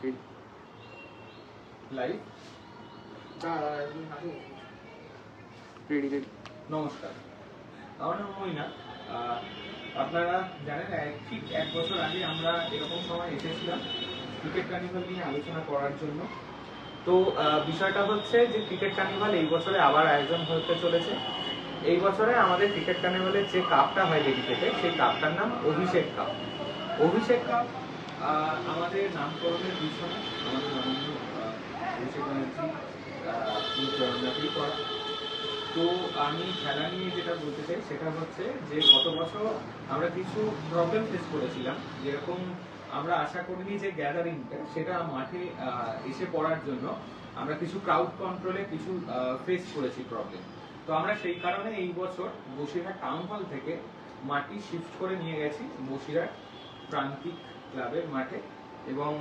Live ready. নমস্কার, আমার নাম মইনাক। আপনারা জানেন ঠিক 1 বছর আগে আমরা এরকম সময় এসেছিলাম ক্রিকেট কার্নিভাল নিয়ে আলোচনা করার জন্য। তো বিষয়টা হচ্ছে যে ক্রিকেট কার্নিভাল এই বছরে আবার আয়োজন হতে চলেছে। এই বছরে আমাদের ক্রিকেট কার্নিভালের যে কাপটা হয় ডেডিকেটেড, সেই কাপটার নাম অভিষেক কাপ। অভিষেক কাপ আমাদের নামকরণের পিছনে আমাদের মাননীয় অভিষেক ব্যানার্জি প্রেরণাতেই করা। তো আমি খেলা নিয়ে যেটা বলতে চাই সেটা হচ্ছে যে গত বছর আমরা কিছু প্রবলেম ফেস করেছিলাম, যেরকম আমরা আশা করিনি যে গ্যাদারিংটা সেটা মাঠে এসে পড়ার জন্য আমরা কিছু ক্রাউড কন্ট্রোলে কিছু ফেস করেছি প্রবলেম। তো আমরা সেই কারণে এই বছর বসিরহাট টাউন হল থেকে মাটি শিফট করে নিয়ে গেছি বসিরহাট প্রান্তিক ক্লাবের মাঠে, এবং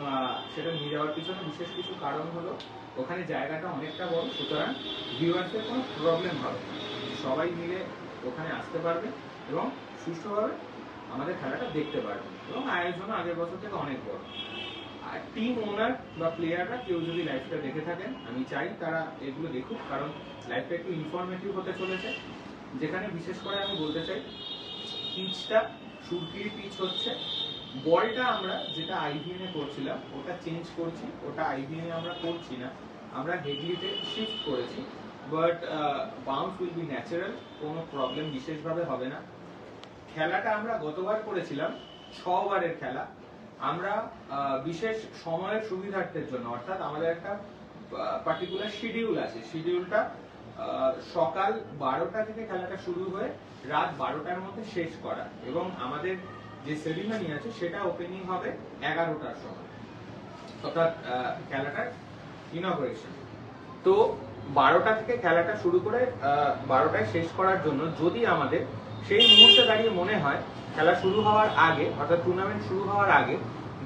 সেটা নিয়ে যাওয়ার পিছনে বিশেষ কিছু কারণ হলো ওখানে জায়গাটা অনেকটা বড়, সুতরাং ভিউয়ার্সের কোনো প্রবলেম হবে না, সবাই মিলে ওখানে আসতে পারবে এবং সুষ্ঠুভাবে আমাদের খেলাটা দেখতে পারবে, এবং আয়োজন আগের বছর থেকে অনেক বড়। আর টিম ওনার বা প্লেয়াররা কেউ যদি লাইভটা দেখে থাকেন, আমি চাই তারা এগুলো দেখুক, কারণ লাইভটা একটু ইনফরমেটিভ হতে চলেছে। যেখানে বিশেষ করে আমি বলতে চাই পিচটা সুরকির পিচ হচ্ছে। বলটা আমরা যেটা আইভিএন এ করছিলাম ওটা চেঞ্জ করছি, ওটা আইভিএন এ আমরা করছি না, আমরা হেডলিতে শিফট করেছি। But bounce will be natural, কোনো প্রবলেম বিশেষভাবে হবে না। খেলাটা আমরা গতবার করেছিলাম 6 ওভারের খেলা। আমরা বিশেষ সময়ের সুবিধার্থের জন্য, অর্থাৎ আমাদের একটা পার্টিকুলার শিডিউল আছে, শিডিউলটা সকাল 12টা থেকে খেলাটা শুরু হয়ে রাত 12টার মধ্যে শেষ করা, এবং আমাদের যে সেরিমনি আছে সেটা ওপেনিং হবে 11টার সময়, অর্থাৎ খেলাটার ইনঅপারেশন। তো 12টা থেকে খেলাটা শুরু করে 12টায় শেষ করার জন্য যদি আমাদের সেই মুহূর্তে দাঁড়িয়ে মনে হয় খেলা শুরু হওয়ার আগে, অর্থাৎ টুর্নামেন্ট শুরু হওয়ার আগে,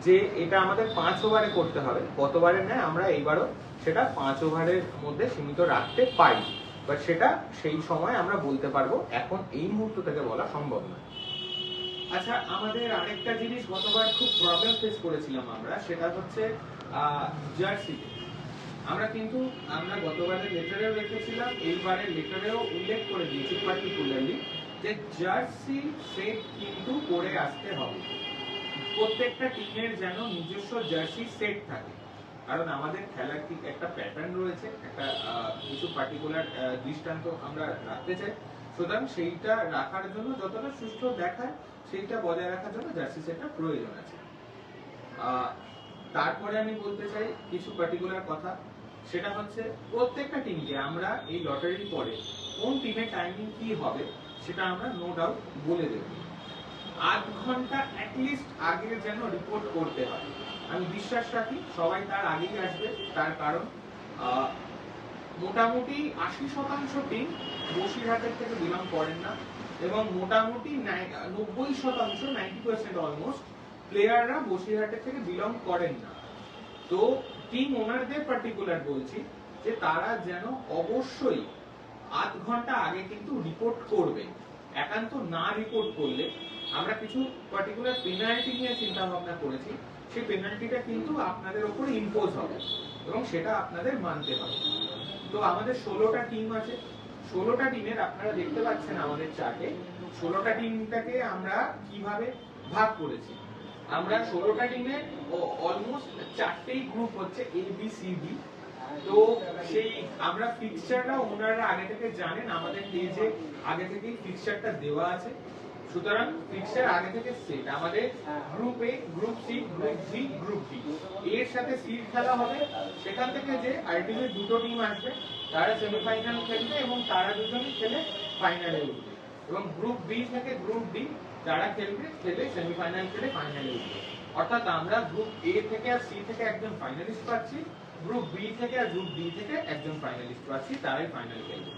যে এটা আমাদের 5 ওভারে করতে হবে, গতবারের ন্যায় আমরা এইবারও সেটা 5 ওভারের মধ্যে সীমিত রাখতে পারি, বাট সেটা সেই সময় আমরা বলতে পারবো, এখন এই মুহূর্ত থেকে বলা সম্ভব নয়। আচ্ছা, আমাদের আরেকটা জিনিস গতবার খুব প্রবলেম ফেস করেছিলাম আমরা, সেটা হচ্ছে জার্সি। আমরা গতবারের লেটারেও রেখেছিলাম, এইবারের লেটারেও উল্লেখ করে দিয়েছি পার্টিকুলারলি যে জার্সি সেট কিন্তু পরে আসতে হবে। প্রত্যেকটা টিমের যেন নিজস্ব জার্সি সেট থাকে, কারণ আমাদের খেলার ঠিক একটা প্যাটার্ন রয়েছে, একটা কিছু পার্টিকুলার দৃষ্টান্ত আমরা রাখতে চাই, সুতরাং সেইটা রাখার জন্য যতটা সুষ্ঠু দেখায় সেইটা বজায় রাখার জন্য জার্সি সেটটা প্রয়োজন আছে। তারপরে আমি বলতে চাই কিছু পার্টিকুলার কথা, সেটা হচ্ছে প্রত্যেকটা টিমকে আমরা এই লটারির পরে কোন টিমের টাইমিং কি হবে সেটা আমরা নো ডাউট বলে দেব। 8 ঘন্টা অ্যাটলিস্ট আগে যেন রিপোর্ট করতে হয়। আমি বিশ্বাস রাখি সবাই তার আগেই আসবে, তার কারণ মোটামুটি 80% টিম বসিরহাটের থেকে বিলং করেন না, এবং মোটামুটি 90% 90% অলমোস্ট প্লেয়াররা বসিরহাটের থেকে বিলং করেন না। তো টিম ওনারদের পার্টিকুলার বলছি যে তারা যেন অবশ্যই 8 ঘন্টা আগে কিন্তু রিপোর্ট করবে। একান্ত না রিপোর্ট করলে আমরা কিছু পার্টিকুলার পেনাল্টি নিয়ে চিন্তা ভাবনা করেছি, সেই পেনাল্টিটা কিন্তু আপনাদের উপরে ইম্পোজ হবে এবং সেটা আপনাদের মানতে হবে। তো আমাদের 16টা টিম আছে, 16টা টিমের আপনারা দেখতে পাচ্ছেন আমাদের চার্টে 16টা টিমটাকে আমরা কিভাবে ভাগ করেছি। আমরা 16টা টিমে অলমোস্ট 4টেই গ্রুপ হচ্ছে এ বি সি ডি। তো সেই আমরা ফিক্সচারটা ওনারা আগে থেকে জানেন, আমাদের পেজে আগে থেকেই ফিক্সচারটা দেওয়া আছে, সুতরাং ফিক্সচার আগে থেকে সেট। আমাদের group A, group C, group B, group D, এর সাথে সিড খেলা হবে, সেখান থেকে যে আলটিমেট দুটো টিম আসবে তারা সেমিফাইনাল খেলবে এবং তারা দুজনেই খেলে ফাইনালে উঠবে, এবং গ্রুপ বি থেকে গ্রুপ ডি যারা খেলবে খেলে সেমিফাইনাল খেলে ফাইনালে উঠবে। অর্থাৎ আমরা গ্রুপ এ থেকে আর সি থেকে একজন ফাইনালিস্ট পাচ্ছি, গ্রুপ বি থেকে আর গ্রুপ ডি থেকে একজন ফাইনালিস্ট পাচ্ছি, তারাই ফাইনাল খেলবে।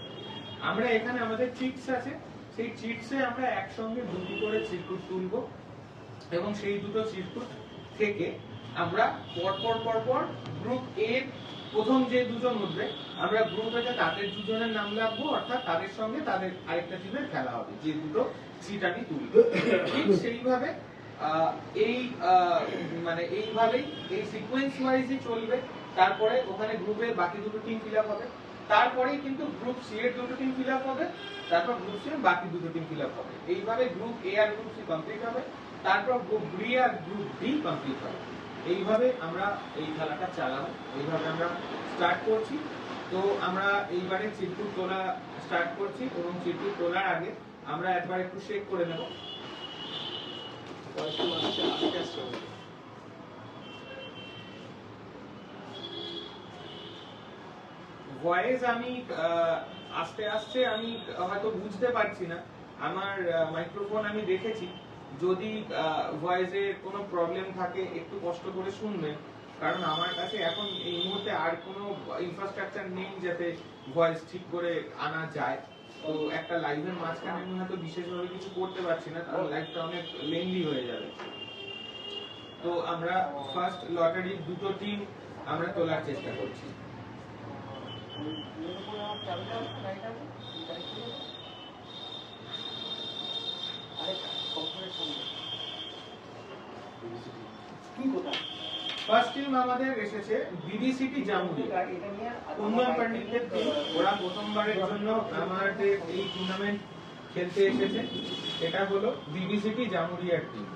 আমরা এখানে আমাদের চিটস আছে, সেই চিটসে আমরা একসঙ্গে দুটি করে চিরকুট তুলব, এবং সেই দুটো চিরকুট থেকে আমরা পরপর গ্রুপ এ প্রথম যে দুজন উঠবে আমরা গ্রুপ এতে তাদের দুজনের নাম রাখবো, অর্থাৎ তাদের সঙ্গে তাদের আরেকটা টিমের খেলা হবে, যে দুটো সিট আমি তুলব। ঠিক সেইভাবে এই মানে এইভাবেই এই সিকোয়েন্স ওয়াইজই চলবে। তারপরে ওখানে গ্রুপে বাকি দুটো টিম ফিল আপ হবে, তারপরেই কিন্তু গ্রুপ সি এর দুটো টিম ফিল আপ হবে, তারপর গ্রুপ সি এর বাকি দুটো টিম ফিল আপ হবে। এইভাবে গ্রুপ এ আর গ্রুপ সি কমপ্লিট হবে, তারপর গ্রুপ বি আর গ্রুপ ডি কমপ্লিট হবে। এইভাবে আমরা এই খেলাটা চালাবো, এইভাবে আমরা স্টার্ট করছি। তো আমরা এইবারে চিরকুট তোলা স্টার্ট করছি এবং চিরকুট তোলার আগে আমরা একবার একটু শেক করে নেব। ভয়েস আমি আস্তে আস্তে আমি হয়তো বুঝতে পারছি না, আমার মাইক্রোফোন আমি দেখেছি, যদি ভয়েসে কোনো প্রবলেম থাকে একটু কষ্ট করে শুনবেন, কারণ আমার কাছে এখন এই মুহূর্তে আর কোনো ইনফ্রাস্ট্রাকচার নেই যাতে ভয়েস ঠিক করে আনা যায়। তো একটা লাইভের মাঝখানে আমি হয়তো বিশেষভাবে কিছু করতে পারছি না, কারণ লাইভটা অনেক লেন্দি হয়ে যাবে। তো আমরা ফার্স্ট লটারির দুটো টিম আমরা তোলার চেষ্টা করছি। ফার্স্ট টিম আমাদের এসেছে বিবিসিটি জামুরিয়া, উন্নয়ন পণ্ডিতের টিম। ওরা প্রথমবারের জন্য আমাদের এই টুর্নামেন্ট খেলতে এসেছে। এটা হলো বিবিসিটি জামুরিয়ার টিম।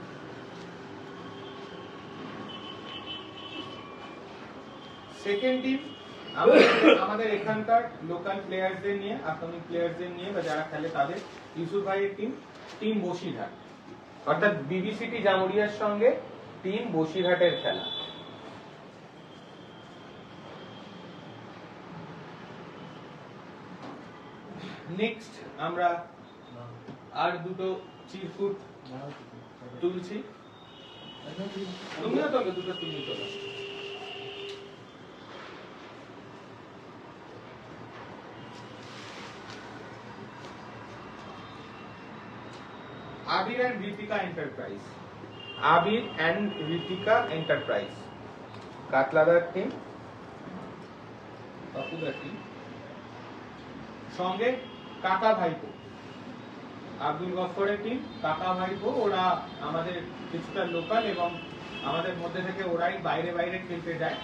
সেকেন্ড টিম আমাদের এখানকার লোকাল প্লেয়ারদের নিয়ে, আপকামিং প্লেয়ারদের নিয়ে বা যারা খেলে তাদের, ইউসুফ ভাইয়ের টিম, টিম বসিরহাট। অর্থাৎ বিবিসিটি জামুরিয়ার সঙ্গে টিম বসিরহাটের খেলা। নেক্সট আমরা আর দুটো চিরকুট তুলছি। তুমিও তোলো, দুটো তুমি তোলো। Abir and Ritika enterprise, Abir and Ritika enterprise, কাতলাদার টিম, বাপুদার টিম, সঙ্গে কাকা ভাইপো, আব্দুল গফরের টিম, কাকা ভাইপো। ওরা আমাদের কিছুটা লোকাল এবং আমাদের মধ্যে থেকে ওরাই বাইরে বাইরে খেলতে যায়।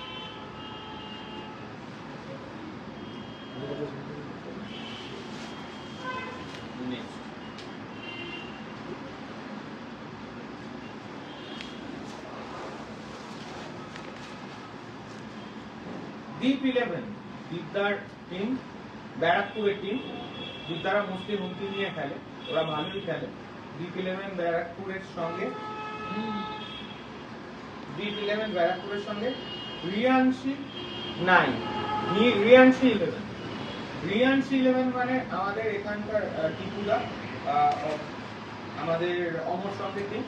দীপ 11 দীপদার টিম, ব্যারাকপুরের টিম। দীপদারা মুসলিম হুমকি নিয়ে খেলে, ওরা ভালোই খেলে। দীপ 11 ব্যারাকপুরের সঙ্গে রিয়ানশি 9, রিয়ানশি 11। রিয়ানশি 11 মানে আমাদের এখানকার টিপুদা, আমাদের অমর সঙ্গে টিম।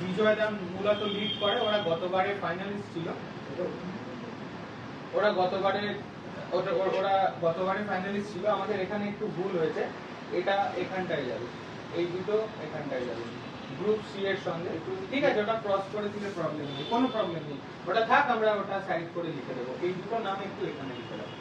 বিজয় দাম মূলত লিড করে, ওরা গতবারের ফাইনালিস্ট ছিল। ওরা গতবারে ফাইনালিস্ট ছিল। আমাদের এখানে একটু ভুল হয়েছে, এটা এখানটায় যাবে, এই দুটো এখানটায় যাবে গ্রুপ সি এর সঙ্গে। ঠিক আছে, ওটা ক্রস করে দিলে প্রবলেম নেই, কোনো প্রবলেম নেই, ওটা থাক, আমরা ওটা সাইড করে লিখে দেবো। এই দুটো নাম একটু এখানে লিখে দেবো।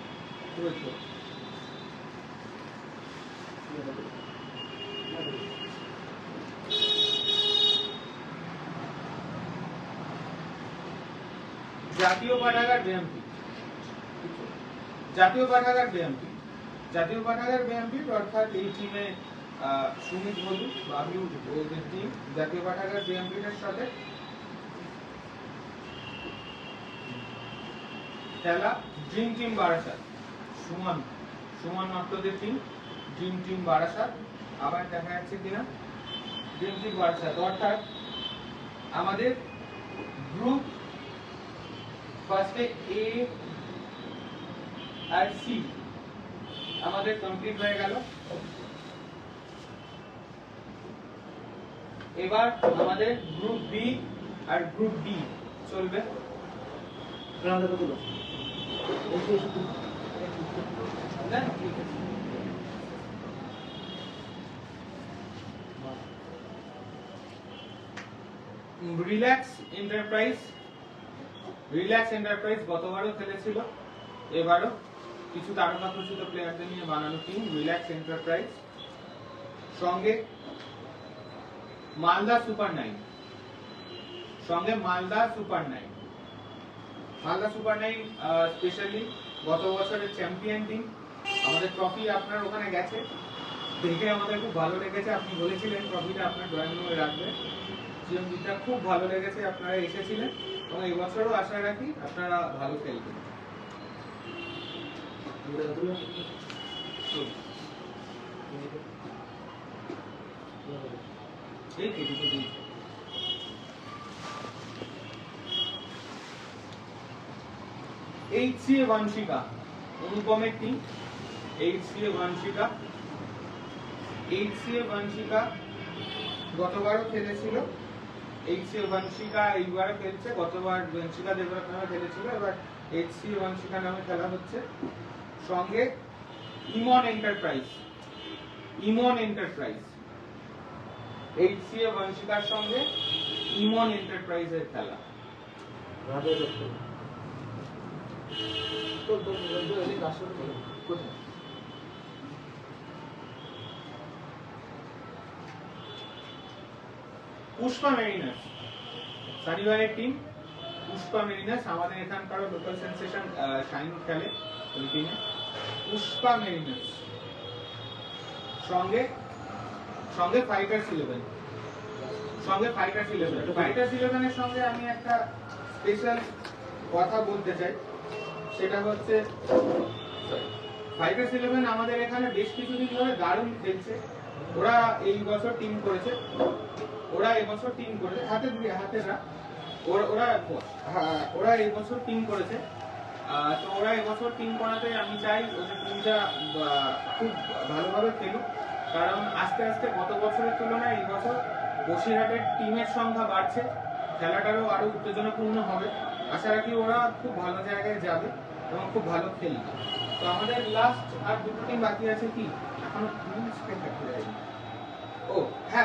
জাতীয় পাঠাগার ব্যায়ামপীঠ, জাতীয় পাঠাগার ব্যায়ামপীঠ, জাতীয় পাঠাগার ব্যায়ামপীঠ অর্থাৎ এই টিমে সুমিত বলু, বাবলু ওদের টিম। জাতীয় পাঠাগার ব্যায়ামপীঠের সাথে খেলা ড্রিম টিম বারাসাত, সুমন নট্টদের টিম, ড্রিম টিম বারাসাত। আবার দেখা যাচ্ছে কিনা ড্রিম টিম বারাসাত। অর্থাৎ আমাদের গ্রুপ ফার্স্টে এ আর সি আমাদের কমপ্লিট হয়ে গেল। এবার আমাদের গ্রুপ বি আর গ্রুপ ডি চলবে। রিল্যাক্স এন্টারপ্রাইজ গতবারও খেলেছিল, এবারও কিছু তারকা খচিত প্লেয়ারদের নিয়ে বানানো টিম রিল্যাক্স এন্টারপ্রাইজ। সঙ্গে মালদা সুপার 9, সঙ্গে Malda super 9। Malda super 9 specially গত বছরের চ্যাম্পিয়ন টিম, আমাদের ট্রফি আপনার ওখানে গেছে, দেখে আমাদের খুব ভালো লেগেছে। আপনি বলেছিলেন ট্রফিটা আপনার ড্রয়িং রুমে রাখবেন, জিএমজিটা খুব ভালো লেগেছে, আপনারা এসেছিলেন এবং এই বছরও আশা রাখি আপনারা ভালো খেলবেন। HCA বানশিকা অনুপমের টিম। HCA বানশিকা গতবারও খেলেছিল, HCA বানশিকা এইবারও খেলছে। গতবার বানশিকা দেবরাত নামে খেলেছিল, এবার HCA বানশিকা নামে খেলা হচ্ছে। সঙ্গে ইমন এন্টারপ্রাইজ। HCA বানশিকার সঙ্গে ইমন এন্টারপ্রাইজের খেলা। পুষ্পা মেরিনার্স শনিবারের টিম। পুষ্পা মেরিনার্স আমাদের এখানকার লোকাল সেন্সেশন শাইন খেলে ওই টিমে। পুষ্পা মেরিনার্স সঙ্গে ফাইটার্স 11। ফাইটার্স 11 এর সঙ্গে আমি একটা স্পেশাল কথা বলতে চাই, সেটা হচ্ছে ফাইটার্স 11 আমাদের এখানে বেশ কিছুদিন ধরে দারুণ খেলছে। ওরা এই বছর টিম করেছে, ওরা এই বছর টিম করেছে তো ওরা এবছর টিম করাতে আমি চাই ওদের টিমটা খুব ভালোভাবে খেলুক, কারণ আস্তে আস্তে গত বছরের তুলনায় এই বছর বসিরহাটের টিমের সংখ্যা বাড়ছে, খেলাটারও আরো উত্তেজনাপূর্ণ হবে। আশা রাখি ওরা খুব ভালো জায়গায় যাবে এবং খুব ভালো খেলবে। তো আমাদের লাস্ট আর দুটো টিম বাকি আছে, কি এখনো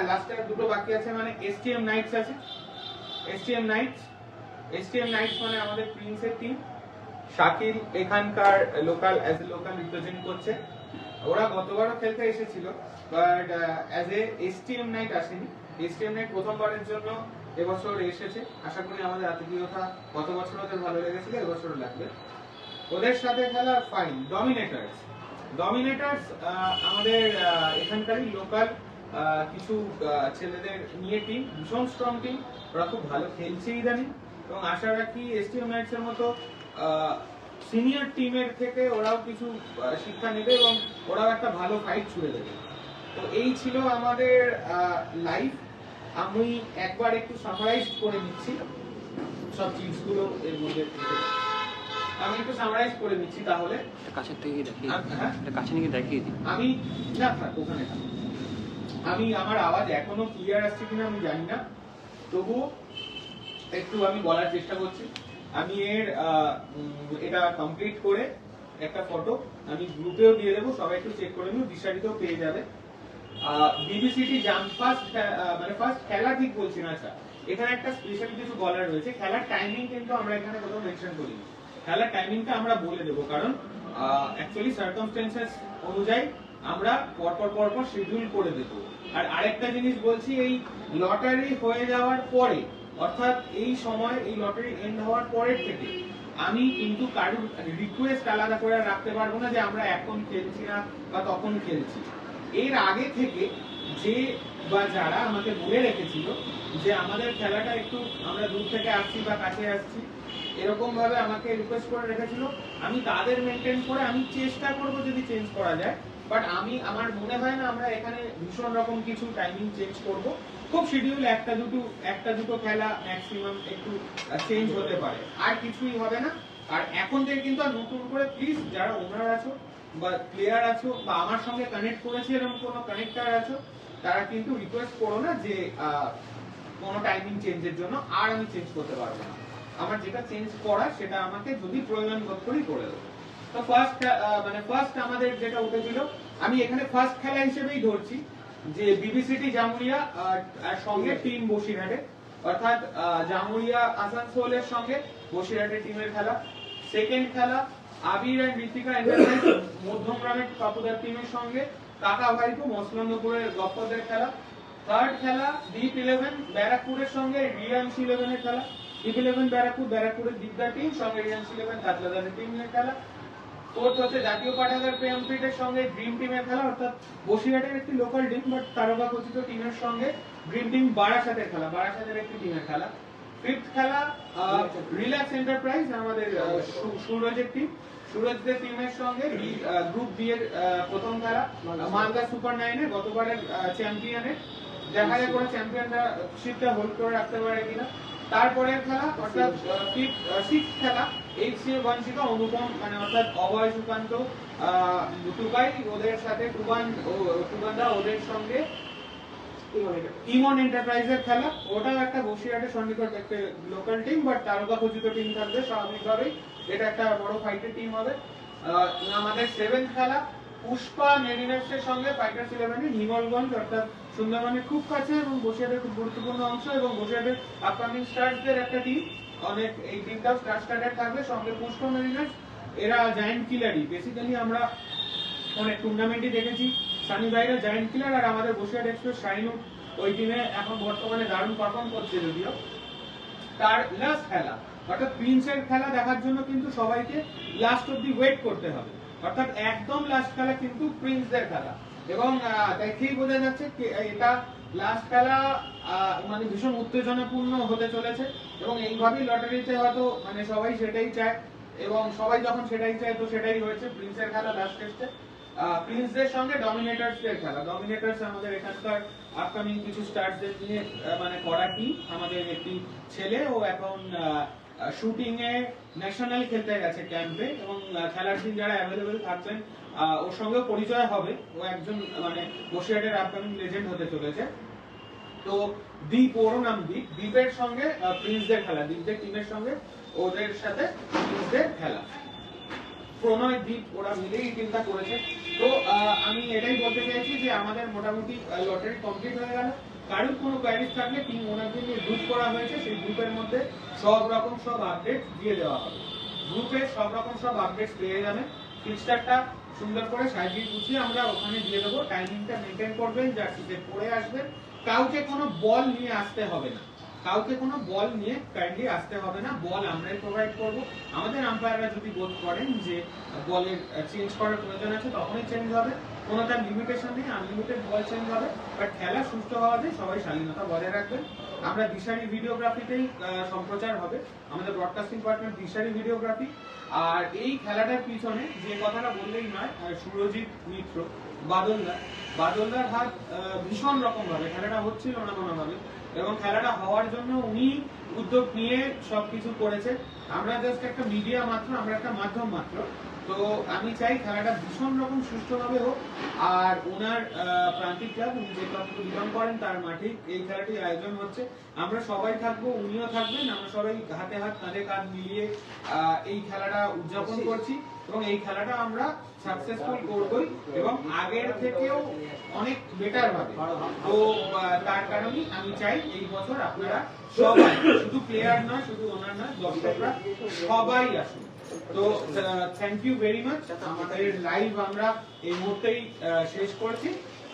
লাস্ট আর দুটো বাকি আছে, মানে STM নাইটস আছে। STM নাইটস মানে আমাদের প্রিন্সের টিম। শাকিল এখানকার লোকাল রিপ্রেজেন্ট করছে। ওরা গতবারও খেলতে এসেছিল, but as a STM night আসেনি। STM নাইট প্রথমবারের জন্য এবছর এসেছে। আশা করি আমাদের আতিথেয়তা গত বছর ওদের ভালো লেগেছিল, এবছরও লাগবে। ওদের সাথে খেলা ফাইন ডমিনেটার্স আমাদের এখানকারই লোকাল কিছু ছেলেদের নিয়ে টিম, ভীষণ স্ট্রং টিম, ওরা খুব ভালো খেলছে ইদানিং এবং আশা রাখি STM নাইটস এর মতো সিনিয়র টিমের থেকে ওরাও কিছু শিক্ষা নেবে এবং ওরাও একটা ভালো ফাইট ছুড়ে দেবে। তো এই ছিল আমাদের লাইভ। আমি একবার একটু সামারাইজ করে নিচ্ছি সব জিনিসগুলো এর মধ্যে। আমি একটু সামারাইজ করে নিচ্ছি তাহলে। কাছের থেকে দেখিয়ে কাছে নিয়ে দেখিয়ে দিই। আমি না থাক ওখানে থাক। আমি আমার আওয়াজ এখনো ক্লিয়ার আসছে কিনা আমি জানি না, তবুও একটু আমি বলার চেষ্টা করছি। আমি এটা কমপ্লিট করে একটা ফটো আমি গ্রুপেও দিয়ে দেবো, সবাই একটু চেক করে নিও, দিশারিতেও পেয়ে যাবে। বিবিসিটি ফার্স্ট খেলা ঠিক বলছি না, আচ্ছা এখানে একটা স্পেশাল কিছু বলার রয়েছে। খেলার টাইমিং কিন্তু আমরা এখানে কোথাও মেনশন করিনি, খেলার টাইমিংটা আমরা বলে দেবো, কারণ অ্যাকচুয়ালি সার্কামস্টেন্সেস অনুযায়ী আমরা পরপর শিডিউল করে দেবো। আর আরেকটা জিনিস বলছি, এই লটারি হয়ে যাওয়ার পরে, অর্থাৎ এই সময় এই লটারি এন্ড হওয়ার পরের থেকে আমি কিন্তু কারোর রিকোয়েস্ট আলাদা করে রাখতে পারবো না যে আমরা এখন খেলছি না বা তখন খেলছি। এর আগে থেকে যে বা যারা আমাকে বলে রেখেছিল যে আমাদের খেলাটা একটু আমরা দূর থেকে আসছি বা কাছে আসছি, এরকম ভাবে আমাকে রিকোয়েস্ট করে রেখেছিল, আমি তাদের মেনটেন করে আমি চেষ্টা করব যদি চেঞ্জ করা যায়। বাট আমার মনে হয় না আমরা এখানে ভীষণ রকম কিছু টাইমিং চেঞ্জ করব। খুব শিডিউল একটা দুটো খেলা ম্যাক্সিমাম একটু চেঞ্জ হতে পারে, আর কিছুই হবে না। আর এখন থেকে কিন্তু আর নতুন করে প্লিজ যারা ওনার আছো বা প্লেয়ার আছো বা আমার সঙ্গে কানেক্ট করেছে এরকম কোনো কানেক্টার আছো, তারা কিন্তু রিকোয়েস্ট করো না যে কোনো টাইমিং চেঞ্জের জন্য, আর আমি চেঞ্জ করতে পারবো না। আমার যেটা চেঞ্জ করা সেটা আমাকে যদি প্রয়োজন বোধ করি করে দেবো। তো ফার্স্ট আমাদের যেটা উঠেছিল, আমি এখানে ফার্স্ট খেলা হিসেবেই ধরছি যে বিবিসিটি জামুরিয়া আর সঙ্গে টিম বসিরহাটে, অর্থাৎ জামুরিয়া আসানসোলের সঙ্গে বসিরহাটের টিমের খেলা। সেকেন্ড খেলা আবির এন্ড ঋতিকা এন্টারপ্রাইজ মধ্যমগ্রামের কাপুদার টিমের সঙ্গে কাকা ভাইপো মসলন্দপুরের গপ্পদের খেলা। থার্ড খেলা ডিপ 11 ব্যারাকপুরের সঙ্গে রিয়াংস 11 এর খেলা। ডিপ 11 ব্যারাকপুরের দিগদার টিম সঙ্গে রিয়াংস 11 কাতলাদারের টিমের খেলা। ফোর্থ হচ্ছে জাতীয় পাঠাগার প্রেমফিটের সঙ্গে ড্রিম টিমের খেলা, অর্থাৎ বসিরহাটের একটি লোকাল টিম বাট তারকা খচিত টিমের সঙ্গে ড্রিম টিম বারাসাতের খেলা, বারাসাতের একটি টিমের খেলা। ফিফথ খেলা রিল্যাক্স এন্টারপ্রাইজ আমাদের সুরজের টিম, সুরজদের টিমের সঙ্গে গ্রুপ বি এর প্রথম খেলা মালদা সুপার 9 এ গতবারের চ্যাম্পিয়নের, দেখা যাক ওরা চ্যাম্পিয়নরা শিপটা হোল্ড করে রাখতে পারে কিনা। তারপরের খেলা অর্থাৎ সিক্স খেলা এইচসিএ বঞ্চিত অনুপম মানে অর্থাৎ অভয় সুকান্ত টুকাই ওদের সাথে টুকান্দা ওদের সঙ্গে ইমন এন্টারপ্রাইজের খেলা। ওটাও একটা বসিরহাটের সন্নিকট একটা লোকাল টিম বাট তারকা খচিত টিম থাকবে স্বাভাবিকভাবেই, এটা একটা বড় ফাইটের টিম হবে। আমাদের সেভেন্থ খেলা পুষ্পা মেরিনার্সের সঙ্গে ফাইটার্স 11 এর হিঙ্গলগঞ্জ অর্থাৎ সুন্দরবনের খুব কাছে এবং বসিরহাটের খুব গুরুত্বপূর্ণ অংশ এবং বসিরহাটের আপকামিং স্টার্সদের একটা টিম, অনেক এই টিমটাও স্টার্টেড থাকবে সঙ্গে পুষ্পা মেরিনার্স। এরা জায়ান্ট কিলারই, বেসিক্যালি আমরা অনেক টুর্নামেন্টই দেখেছি সানি ভাইরা জায়ান্ট কিলার, আর আমাদের বসিরহাট এক্সপ্রেস শাইনুট ওই টিমে এখন বর্তমানে দারুণ পারফর্ম করছে যদিও। তার লাস্ট খেলা অর্থাৎ প্রিন্সের খেলা দেখার জন্য কিন্তু সবাইকে লাস্ট অব্দি ওয়েট করতে হবে, অর্থাৎ একদম লাস্ট খেলা কিন্তু প্রিন্সদের খেলা এবং দেখেই বোঝা যাচ্ছে এটা লাস্ট খেলা মানে ভীষণ উত্তেজনাপূর্ণ হতে চলেছে এবং এইভাবেই লটারিতে হয়তো মানে সবাই সেটাই চায় এবং সবাই যখন সেটাই চায় তো সেটাই হয়েছে। প্রিন্সের খেলা লাস্ট টেস্টে প্রিন্সদের সঙ্গে ডমিনেটরসদের খেলা। ডমিনেটরস আমাদের এখানকার আপকামিং কিছু স্টার্সদের নিয়ে মানে করা টিম, আমাদের একটি ছেলে ও এখন শুটিং এ ন্যাশনাল খেলতে গেছে ক্যাম্পে এবং খেলার দিন যারা অ্যাভেলেবেল থাকবেন ওর সঙ্গে পরিচয় হবে, ও একজন মানে বসিরহাটের আপকামিং লেজেন্ড হতে চলেছে। তো দ্বীপ, ওর নাম দ্বীপ, দ্বীপের সঙ্গে প্রিন্সদের খেলা, দ্বীপদের টিমের সঙ্গে ওদের সাথে প্রিন্সদের খেলা। প্রণয় দ্বীপ ওরা মিলেই টিমটা করেছে। তো আমি এটাই বলতে চাইছি যে আমাদের মোটামুটি লটারি কমপ্লিট হয়ে গেল। কারোর কোনো কোয়ারিজ থাকলে টিম ওনাকে নিয়ে গ্রুপ করা হয়েছে, সেই গ্রুপের মধ্যে সব আপডেট দিয়ে দেওয়া হবে। গ্রুপে সব আপডেটস পেয়ে যাবে। ফিক্সচারটা সুন্দর করে সাজিয়ে গুছিয়ে আমরা ওখানে দিয়ে দেবো। টাইমিংটা মেনটেন করবেন, জার্সিতে পরে আসবেন। কাউকে কোনো বল নিয়ে আসতে হবে না, কাউকে কোনো বল নিয়ে কাইন্ডলি আসতে হবে না, বল আমরাই প্রোভাইড করব। আমাদের আম্পায়াররা যদি বোধ করেন যে বলের চেঞ্জ করার প্রয়োজন আছে তখনই চেঞ্জ হবে, কোনো তার লিমিটেশন নেই, আনলিমিটেড বল চেঞ্জ হবে। বাট খেলা সুস্থ হওয়াতে সবাই শালীনতা বজায় রাখবেন। আমরা দিশারি ভিডিওগ্রাফিতেই সম্প্রচার হবে, আমাদের ব্রডকাস্টিং পার্টনার দিশারি ভিডিওগ্রাফি। আর এই খেলাটার পিছনে যে কথাটা বললেই নয়, সুরজিৎ মিত্র বাদলদার হাত ভীষণ রকম ভাবে, খেলাটা হচ্ছিল না কোনোভাবে এবং খেলাটা হওয়ার জন্য উনি উদ্যোগ নিয়ে সবকিছু করেছে। আমরা জাস্ট একটা মিডিয়া মাত্র, আমরা একটা মাধ্যম মাত্র। তো আমি চাই খেলাটা ভীষণ রকম সুষ্ঠুভাবে হোক। আর ওনার প্রান্তিক ক্লাব, উনি যে ক্লাবকে বিলং করেন তার মাঠেই এই খেলাটি আয়োজন হচ্ছে। আমরা সবাই থাকবো, উনিও থাকবেন, আমরা সবাই হাতে হাত কাঁধে কাঁধ মিলিয়ে এই খেলাটা উদযাপন করছি এবং এই খেলাটা আমরা সাকসেসফুল করবই এবং আগের থেকেও অনেক বেটার ভাবে। তো তার কারণেই আমি চাই এই বছর আপনারা সবাই, শুধু প্লেয়ার নয়, শুধু ওনার নয়, দর্শকরা সবাই আসুন। তো থ্যাংক ইউ ভেরি মাচ। আমাদের লাইভ আমরা এই মুহূর্তেই শেষ করছি,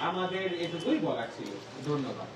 আমাদের এটুকুই বলার ছিল। ধন্যবাদ।